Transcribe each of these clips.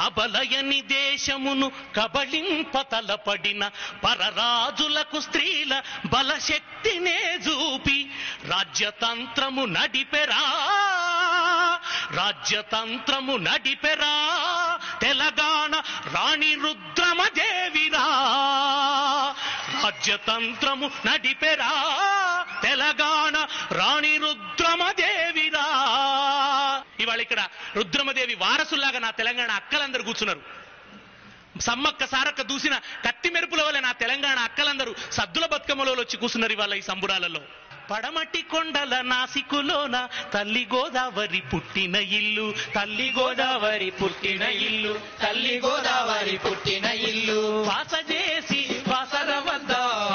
అబలయని దేశమును కబళింపతలపడిన పరరాజులకు స్త్రీల బలశక్తినే చూపి రాజ్యతంత్రము నడిపెరా తెలంగాణ రాణి రుద్రమదేవిరా. రాజ్యతంత్రము నడిపెరా తెలంగాణ రాణి రుద్రమదేవిరా. ఇవాళ ఇక్కడ రుద్రమదేవి వారసుల్లాగా నా తెలంగాణ అక్కలందరూ కూర్చున్నారు. సమ్మక్క సారక్క దూసిన కత్తి మెరుపుల వల్ల నా తెలంగాణ అక్కలందరూ సద్దుల బతుకమ్మలో వచ్చి కూర్చున్నారు ఇవాళ ఈ సంబురాలలో. పడమటి కొండల నాసికులోన తల్లి గోదావరి పుట్టిన ఇల్లు, తల్లి గోదావరి పుట్టిన ఇల్లు, తల్లి గోదావరి పుట్టిన ఇల్లు. వాస చేసి వాసర వద్ద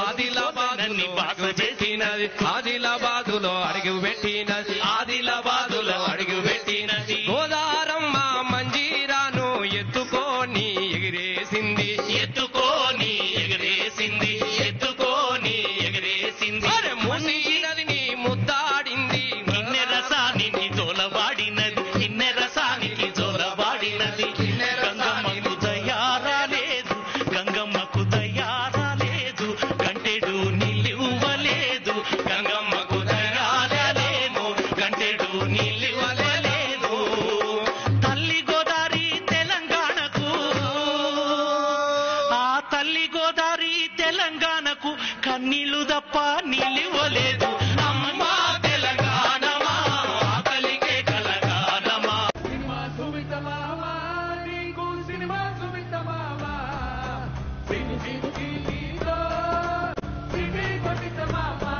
ఆదిలాబాదుని వాస చేసినది, ఆదిలాబాదులో అడుగు పెట్టినది, ఆదిలాబాదులో అడుగు పెట్టినది. గోదారమ్మ మంజీరాను ఎత్తుకోని ఎగిరేసింది, ఎత్తుకోని ఎగిరేసింది, ఎత్తుకోని ఎగిరేసింది. మూసి నదిని ముద్దాడింది, నిన్నె రసానికి జోలవాడినది, నిన్నె రసానికి జోలవాడినది. గంగమ్మకు దయారాలేదు, గంగమ్మకు దయారాలేదు, గంటెడు నిలివ్వలేదు, గంగమ్మకు దయారాలేదు, గంటెడు నిలివ్వలేదు. తల్లి గోదావరి తెలంగాణకు, ఆ తల్లి గోదావరి తెలంగాణకు కన్నీళ్లు తప్ప నిలివలేదు. అమ్మా తెలంగాణమా ఆకలికే కలగానమా. సినిమా సుమితమామా నీకు సినిమా సుమితమామా, సిని సిని సినిలో సిని కొట్టితమామా.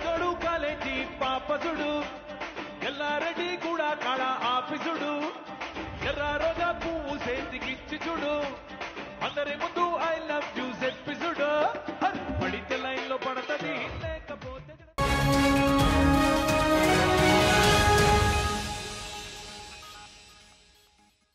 గడు కాలేజీ పాపసుడు, ఎల్లారెడ్డి కూడా కాడ ఆఫీసుడు, ఎర్ర రోజా పువ్వు చేతికిచ్చి చూడు, అందరి ముందు